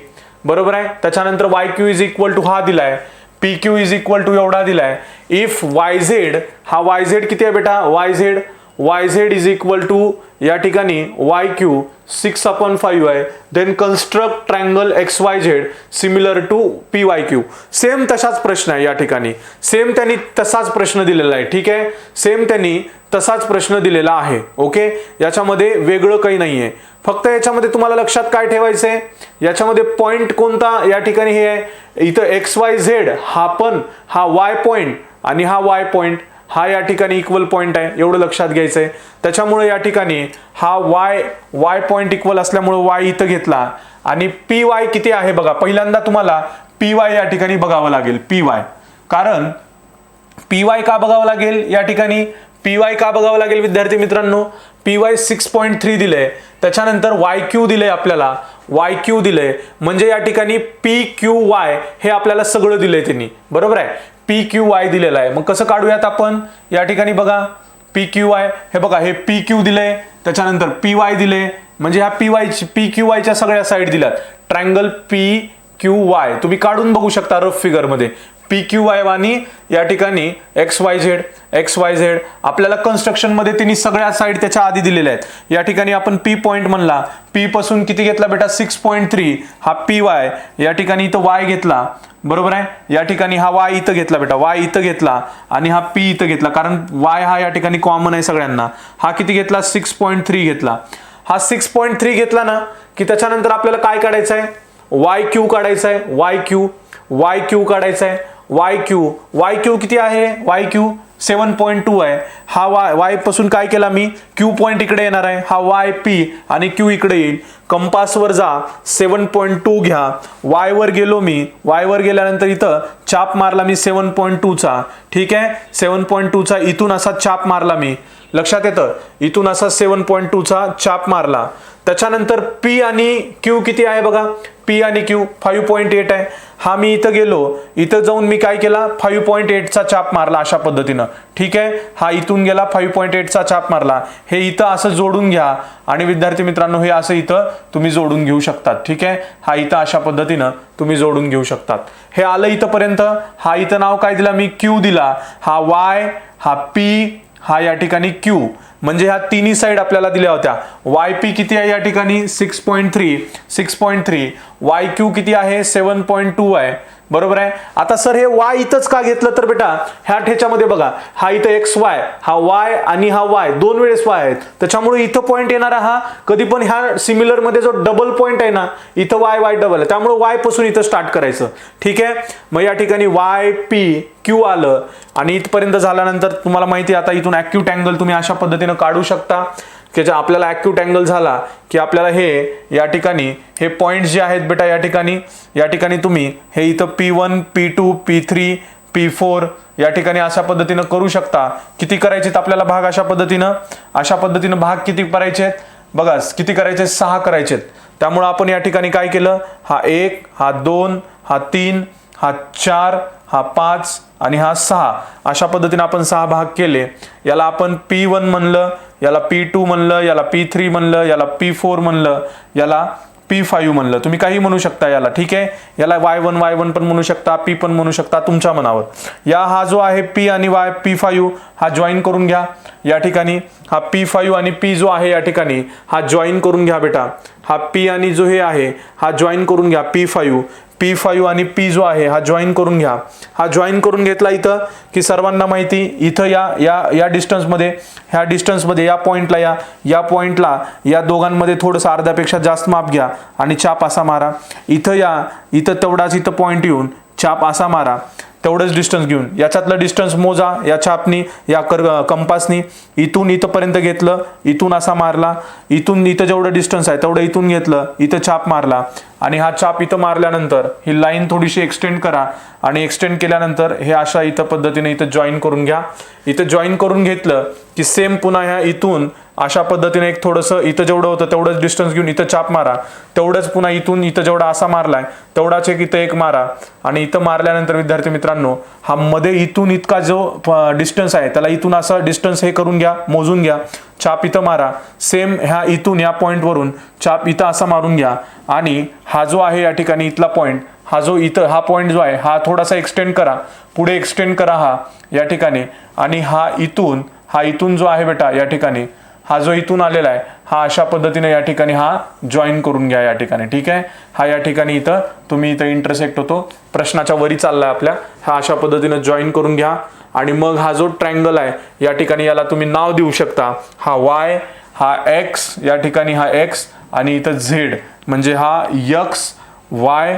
बरोबर आहे. त्याच्यानंतर YQ इज इक्वल टू हा दिलाय, PQ इज इक्वल टू एवढा दिलाय. इफ YZ, हा YZ किती आहे बेटा? YZ इज इक्वल टू या ठिकाणी YQ 6/5 आहे. Then construct triangle XYZ similar to PYQ. Same तसाच प्रश्न आहे या ठिकाणी. सेम त्यांनी तसाच प्रश्न दिलेला आहे. ठीक आहे. सेम त्यांनी तसाच प्रश्न दिलेला आहे. ओके. याच्यामध्ये वेगळं काही नाहीये. फक्त याच्यामध्ये तुम्हाला लक्षात काय ठेवायचंय, याच्यामध्ये पॉइंट कोणता या ठिकाणी हे आहे. इथं XYZ हा Y पॉइंट आणि हा Y पॉइंट हा या ठिकाणी इक्वल पॉइंट आहे, एवढं लक्षात घ्यायचंय. त्याच्यामुळे या ठिकाणी हा Y पॉइंट इक्वल असल्यामुळे Y इथं घेतला. आणि PY किती आहे बघा. पहिल्यांदा तुम्हाला PY या ठिकाणी बघावं लागेल. PY, कारण PY का बघावं लागेल या ठिकाणी? PY का बघावं लागेल विद्यार्थी मित्रांनो? PY 6.3 दिलंय. त्याच्यानंतर YQ दिलंय आपल्याला. YQ दिलंय म्हणजे या ठिकाणी PQY हे आपल्याला सगळं दिलंय त्यांनी. बरोबर आहे. PQY दिलेला आहे. मग कसं काढूयात आपण? या ठिकाणी बघा PQY, हे बघा हे PQ दिलंय, त्याच्यानंतर PY दिले, म्हणजे ह्या PQYच्या सगळ्या साईड दिल्यात. ट्रायंगल PQY तुम्ही काढून बघू शकता रफ फिगर मध्ये. PQY आणि या ठिकाणी XYZ आपल्याला कन्स्ट्रक्शन मध्ये त्यांनी सगळ्या साईड त्याच्या आधी दिलेल्या आहेत. या ठिकाणी आपण P पॉइंट म्हणला. P पासून किती घेतला बेटा? 6.3. हा PY. या ठिकाणी इथं Y घेतला. बरोबर आहे. या ठिकाणी हा Y इथं घेतला बेटा. Y इथं घेतला आणि हा P इथं घेतला, कारण Y हा या ठिकाणी कॉमन आहे सगळ्यांना. हा किती घेतला? 6.3 घेतला. हा 6.3 घेतला ना की त्याच्यानंतर आपल्याला काय काढायचं आहे, वाय क्यू काढायचा आहे, वाय क्यू काढायचा आहे, वाय क्यू किती आहे, वाय क्यू 7.2 आहे. हा वाय पासून काय केला मी, क्यू पॉइंट इकडे येणार आहे, हा वाय पी आणि क्यू इकडे येईल. कंपासवर जा, 7.2 घ्या, वाय वर गेलो मी, वाय वर गेल्यानंतर इथं चाप मारला मी 7.2 चा. ठीक आहे, 7.2 चा इथून असा चाप मारला मी, लक्षात येतं, इथून असा 7.2 चा चाप मारला. त्याच्यानंतर पी आणि क्यू किती आहे बघा, पी आणि क्यू 5.8 आहे. हा मी इथं गेलो, इथं जाऊन मी काय केला, 5.8 चा चाप मारला अशा पद्धतीनं. ठीक आहे, हा इथून गेला 5.8 चा चाप मारला. हे इथं असं जोडून घ्या आणि विद्यार्थी मित्रांनो हे असं इथं तुम्ही जोडून घेऊ शकतात. ठीक आहे, हा इथं अशा पद्धतीनं तुम्ही जोडून घेऊ शकतात. हे आलं इथंपर्यंत. हा इथं नाव काय दिला मी, क्यू दिला. हा वाय, हा पी, हा या ठिकाणी क्यू, म्हणजे ह्या तिन्ही साइड आपल्याला दिल्या होत्या. वाय पी किती आहे या ठिकाणी 6.3, वाय क्यू किती आहे 7.2 आहे, बरोबर आहे. आता सर हे वाय इथंच का घेतलं, तर बेटा ह्या ठेच्यामध्ये बघा, हा इथं एक्स वाय, हा वाय आणि हा वाय दोन वेळेस वाय आहेत, त्याच्यामुळे इथं पॉईंट येणारा हा कधी पण ह्या सिमिलर मध्ये जो डबल पॉईंट आहे ना, इथं वाय वाय डबल आहे, त्यामुळे वाय पासून इथं स्टार्ट करायचं. ठीक आहे, मग या ठिकाणी वाय पी क्यू आलं आणि इथपर्यंत झाल्यानंतर तुम्हाला माहिती आहे आता इथून ॲक्यूट अँगल तुम्ही अशा पद्धतीनं काढू शकता की आपल्याला ॲक्यूट अँगल झाला की आपल्याला हे या ठिकाणी हे पॉइंट्स जे आहेत बेटा या ठिकाणी तुम्ही हे इथं P1 P2 P3 P4 या ठिकाणी अशा पद्धतीनं करू शकता. किती करायचेत आपल्याला भाग अशा पद्धतीनं भाग किती करायचे बघा, किती करायचे 6 करायचेत. त्यामुळे आपण या ठिकाणी काय केलं, हा 1, हा 2, हा 3, हा 4, हा 5 आणि हा 6 अशा पद्धतीने आपण 6 भाग केले. याला आपण P1 म्हणलं, याला P2 म्हणलं, याला P3 म्हणलं, याला P4 म्हणलं, याला P5 म्हणलं, तुम्ही काही म्हणू शकता याला. ठीक आहे, याला Y1 पण म्हणू शकता, P पण म्हणू शकता, तुमच्या मनावर. हा जो आहे P आणि Y P5 हा जॉईन करून घ्या या ठिकाणी. हा P5 आणि P जो आहे या ठिकाणी हा जॉईन करून घ्या बेटा. हा P आणि जो हे आहे हा जॉईन करून घ्या, P5 आणि P जो आहे हा जॉईन करून घ्या. हा जॉईन करून घेतला इथं की सर्वांना माहिती इथं या डिस्टन्समध्ये, ह्या डिस्टन्समध्ये या पॉइंटला या दोघांमध्ये थोडंसं अर्ध्यापेक्षा जास्त माप घ्या आणि चाप असा मारा. इथं तेवढाच इथं पॉइंट येऊन चाप असा मारा, तेवढंच डिस्टन्स घेऊन याच्यातलं डिस्टन्स मोजा या छापनी, या कंपासनी. इथून इथंपर्यंत घेतलं, इथून असा मारला, इथून इथं जेवढं डिस्टन्स आहे तेवढं इथून घेतलं, इथं चाप मारला आणि हा चाप इथं मारल्यानंतर ही लाईन थोडीशी एक्सटेंड करा आणि एक्सटेंड केल्यानंतर हे अशा इथं पद्धतीने इथं जॉईन करून घ्या. इथं जॉईन करून घेतलं की सेम पुन्हा ह्या इथून अशा पद्धतीने एक थोडंसं इथं जेवढं होतं तेवढंच डिस्टन्स घेऊन इथं चाप मारा, तेवढंच पुन्हा इथून इथं जेवढा असा मारलाय तेवढाच इथं एक मारा आणि इथं मारल्यानंतर विद्यार्थी मित्रांनो हा मध्ये इथून इतका जो डिस्टन्स आहे त्याला इथून असा डिस्टन्स हे करून घ्या, मोजून घ्या, चाप इथं मारा. सेम ह्या इथून या पॉइंट वरून चाप इथं असा मारून घ्या आणि हा जो आहे या ठिकाणी इथला पॉइंट, हा जो इथं हा पॉइंट जो आहे हा थोडासा एक्सटेंड करा, पुढे एक्सटेंड करा हा या ठिकाणी आणि हा इथून जो आहे बेटा या ठिकाणी हा जो इथून आलेला आहे हा अशा पद्धतीने या ठिकाणी हा जॉईन करून घ्या या ठिकाणी. ठीक आहे, हा या ठिकाणी तुम्ही इथं इंटरसेक्ट होतो, प्रश्नाच्या वरी चाललाय आपल्या, हा अशा पद्धतीने जॉईन करून घ्या आणि मग हा जो ट्रायंगल आहे या ठिकाणी याला तुम्ही नाव देऊ शकता. हा Y, हा X, या ठिकाणी हा X आणि इथं Z, म्हणजे हा X Y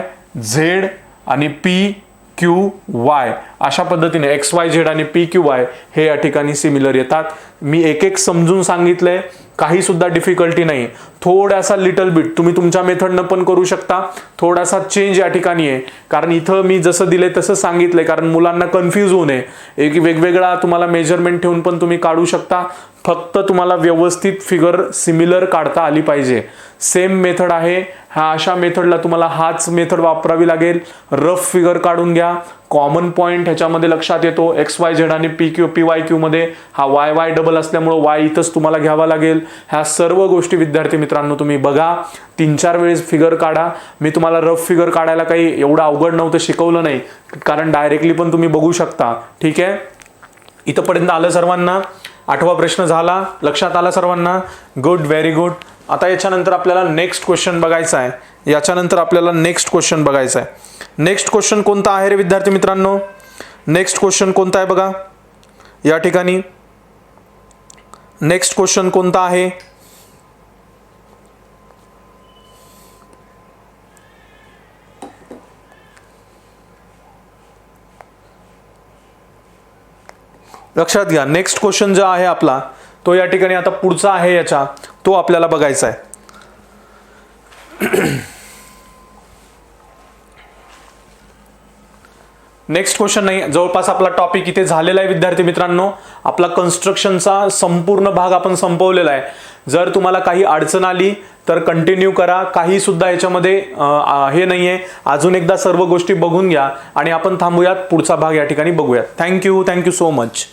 Z आणि P Q Y अशा पद्धतीने XYZ आणि PQY हे या ठिकाणी सिमिलर येतात. मी एक एक समजून सांगितलंय, काही सुद्धा डिफिकल्टी नाही. थोडासा लिटल बिट तुम्ही तुमच्या मेथडनं पण करू शकता, थोडासा चेंज या ठिकाणी आहे, कारण इथं मी जसं दिलंय तसं सांगितलंय, कारण मुलांना कन्फ्यूज होऊ नये. एक वेगवेगळा तुम्हाला मेजरमेंट ठेवून पण तुम्ही काढू शकता, फक्त तुम्हाला व्यवस्थित फिगर सिमिलर काढता आली पाहिजे. सेम मेथड आहे, ह्या अशा मेथडला तुम्हाला हाच मेथड वापरावी लागेल. रफ फिगर काढून घ्या, कॉमन पॉइंट ह्याच्यामध्ये लक्षात येतो, XYZ आणि PYQ मध्ये हा YY डबल असल्यामुळे Y इथंच तुम्हाला घ्यावा लागेल. ह्या सर्व गोष्टी विद्यार्थी मित्रांनो तुम्ही बघा, 3-4 वेळेस फिगर काढा. मी तुम्हाला रफ फिगर काढायला काही एवढं अवघड नव्हतं शिकवलं नाही, कारण डायरेक्टली पण तुम्ही बघू शकता. ठीक आहे, इथंपर्यंत आलं सर्वांना? 8वा प्रश्न झाला, लक्षात आला सर्वांना? Good, very good. आता याच्यानंतर आपल्याला नेक्स्ट क्वेश्चन बघायचा आहे. नेक्स्ट क्वेश्चन कोणता आहे रे विद्यार्थी मित्रांनो? नेक्स्ट क्वेश्चन कोणता आहे बघा या ठिकाणी. नेक्स्ट क्वेश्चन कोणता आहे? लक्षात घ्या. नेक्स्ट क्वेश्चन जो आहे आपला तो या ठिकाणी आता पुढचा आहे याचा, तो आपल्याला बघायचा आहे. नेक्स्ट क्वेश्चन नाही, जवळपास आपला टॉपिक इथे झालेला आहे विद्यार्थी मित्रांनो. आपला कन्स्ट्रक्शनचा संपूर्ण भाग आपण संपवलेला आहे. जर तुम्हाला काही अडचण आली तर कंटिन्यू करा, काही सुद्धा याच्यामध्ये हे नाहीये. अजून एकदा सर्व गोष्टी बघून घ्या आणि आपण थांबूयात, पुढचा भाग या ठिकाणी बघूयात. Thank you so much.